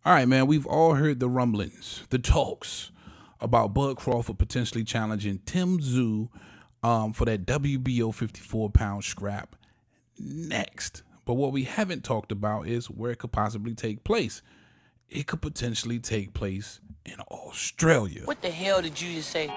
All right, man. We've all heard the rumblings, the talks about Bud Crawford potentially challenging Tszyu for that WBO 54-pound scrap next. But what we haven't talked about is where it could possibly take place. It could potentially take place in Australia. What the hell did you just say?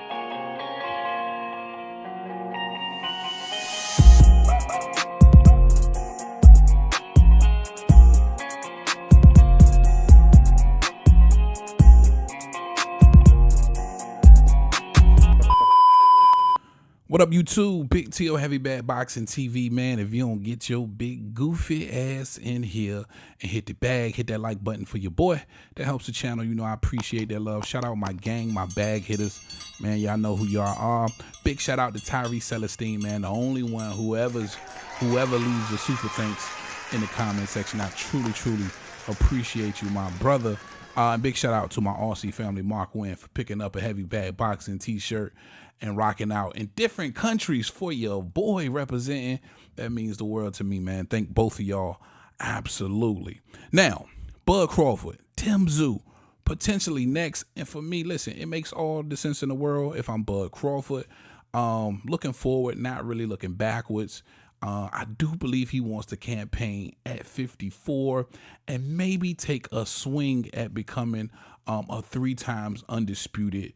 What up, YouTube? Big T.O. Heavy Bad Boxing TV, man. If you don't get your big goofy ass in here and hit the bag, hit that like button for your boy. That helps the channel. You know, I appreciate that love. Shout out my gang, my bag hitters. Man, y'all know who y'all are. Big shout out to Tyree Celestine, man. The only one whoever leaves a super thanks in the comment section. I truly appreciate you, my brother. And big shout out to my Aussie family, Mark Wynn, for picking up a Heavy Bad Boxing t-shirt and rocking out in different countries for your boy representing. That means the world to me, man. Thank both of y'all. Absolutely. Now, Bud Crawford, Tszyu, potentially next. And for me, listen, it makes all the sense in the world if I'm Bud Crawford. Looking forward, not really looking backwards. I do believe he wants to campaign at 54 and maybe take a swing at becoming a 3 times undisputed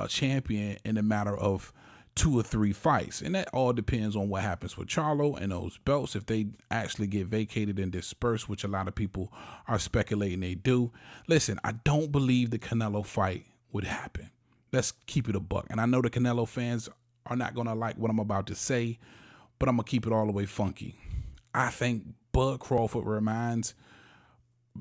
champion in a matter of 2 or 3 fights. And that all depends on what happens with Charlo and those belts. If they actually get vacated and dispersed, which a lot of people are speculating they do. Listen, I don't believe the Canelo fight would happen. Let's keep it a buck. And I know the Canelo fans are not going to like what I'm about to say, but I'm going to keep it all the way funky. I think Bud Crawford reminds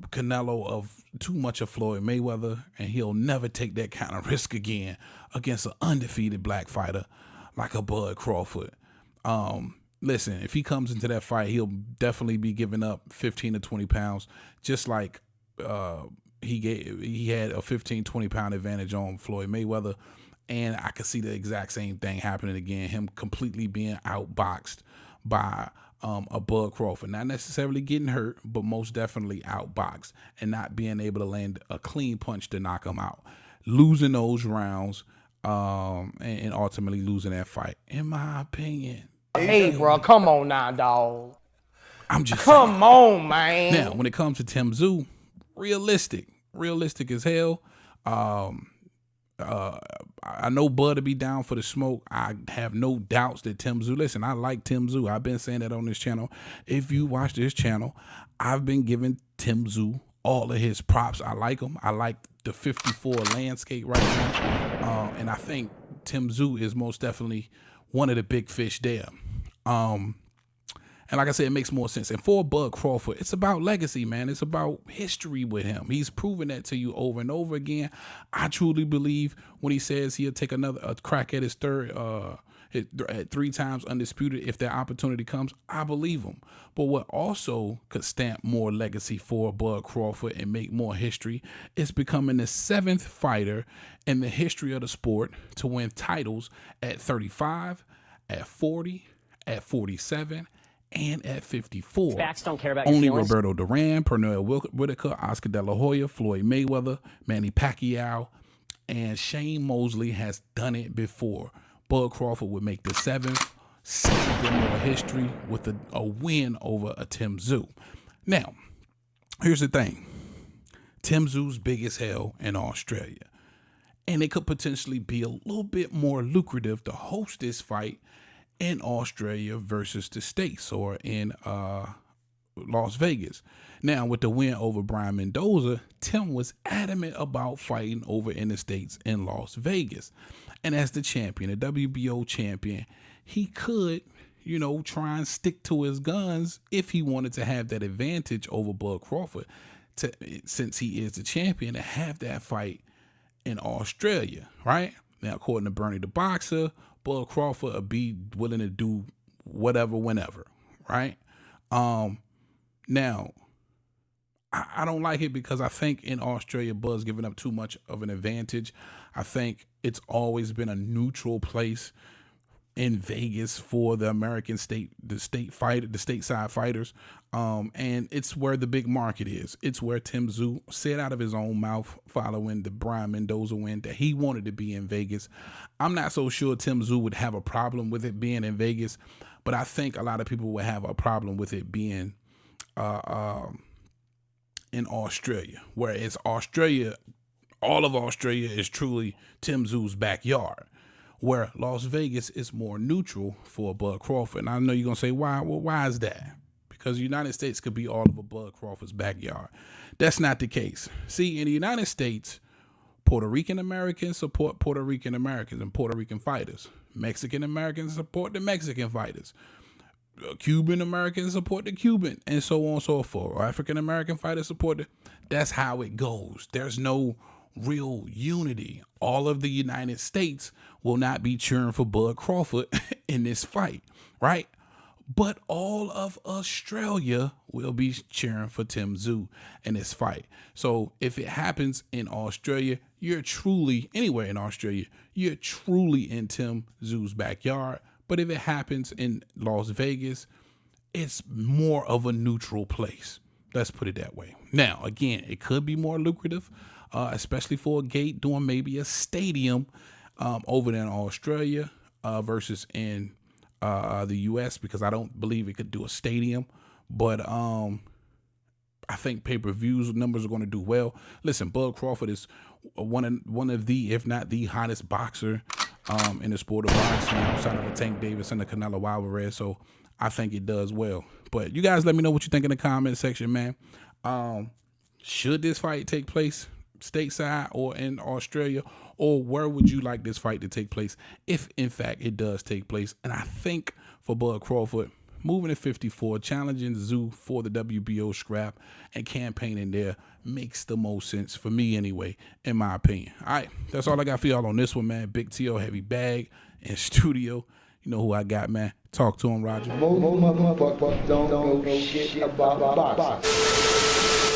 Canelo of too much of Floyd Mayweather, and he'll never take that kind of risk again against an undefeated black fighter like a Bud Crawford. Listen, if he comes into that fight, he'll definitely be giving up 15 to 20 pounds, just like he had a 15-20 pound advantage on Floyd Mayweather. And I could see the exact same thing happening again, him completely being outboxed by a Bud Crawford. Not necessarily getting hurt, but most definitely outboxed and not being able to land a clean punch to knock him out. Losing those rounds and ultimately losing that fight, in my opinion. Hey, bro, come on now, dog. I'm just Come on, man. Now, when it comes to Tszyu, realistic as hell. I know Bud to be down for the smoke. I have no doubts that Tszyu, listen, I like Tszyu. I've been saying that on this channel. If you watch this channel, I've been giving Tszyu all of his props. I like him. I like the 54 landscape right now. And I think Tszyu is most definitely one of the big fish there. And like I said, it makes more sense. And for Bud Crawford, it's about legacy, man. It's about history with him. He's proven that to you over and over again. I truly believe when he says he'll take a crack at his at 3 times undisputed if that opportunity comes. I believe him. But what also could stamp more legacy for Bud Crawford and make more history is becoming the 7th fighter in the history of the sport to win titles at 35, at 40, at 47, and at 54. Facts don't care about Only your feelings. Roberto Duran, Pernell Whitaker, Oscar De La Hoya, Floyd Mayweather, Manny Pacquiao, and Shane Mosley has done it before. Bud Crawford would make the 7th, a bit more history with a win over a Tszyu. Now, here's the thing. Tszyu's big as hell in Australia. And it could potentially be a little bit more lucrative to host this fight in Australia versus the States or in Las Vegas. Now, with the win over Brian Mendoza, Tim was adamant about fighting over in the States in Las Vegas. And as the champion, the WBO champion, he could, try and stick to his guns if he wanted to have that advantage over Bud Crawford, since he is the champion, to have that fight in Australia, right? Now, according to Bernie the Boxer, Bud Crawford would be willing to do whatever, whenever, right? Now, I don't like it because I think in Australia, Bud's giving up too much of an advantage. I think it's always been a neutral place in Vegas for the American stateside fighters. And it's where the big market is. It's where Tszyu said out of his own mouth following the Brian Mendoza win that he wanted to be in Vegas. I'm not so sure Tszyu would have a problem with it being in Vegas, but I think a lot of people would have a problem with it being in Australia, whereas Australia, all of Australia is truly Tszyu's backyard, where Las Vegas is more neutral for Bud Crawford. And I know you're going to say, why? Well, why is that? Because the United States could be all over Bud Crawford's backyard. That's not the case. See, in the United States, Puerto Rican Americans support Puerto Rican Americans and Puerto Rican fighters. Mexican Americans support the Mexican fighters. Cuban Americans support the Cuban, and so on and so forth. African American fighters support the. That's how it goes. There's no real unity. All of the United States will not be cheering for Bud Crawford in this fight, right? But all of Australia will be cheering for Tszyu in this fight. So if it happens in Australia, you're truly, anywhere in Australia, you're truly in Tszyu's backyard. But if it happens in Las Vegas, it's more of a neutral place. Let's put it that way. Now, again, it could be more lucrative, especially for a gate doing maybe a stadium over there in Australia versus in the U.S., because I don't believe it could do a stadium. But I think pay-per-views numbers are going to do well. Listen, Bud Crawford is one of the, if not the hottest boxer in the sport of boxing outside of Tank Davis and the Canelo Alvarez. So I think it does well. But you guys let me know what you think in the comment section, man. Should this fight take place stateside or in Australia, or where would you like this fight to take place if in fact it does take place? And I think for Bud Crawford, moving to 54, challenging Tszyu for the WBO scrap and campaigning there makes the most sense for me anyway, in my opinion. All right, that's all I got for y'all on this one, man. Big T.O. Heavy Bag in studio. You know who I got, man. Talk to him, Roger. Most motherfuckers don't know shit about boxing.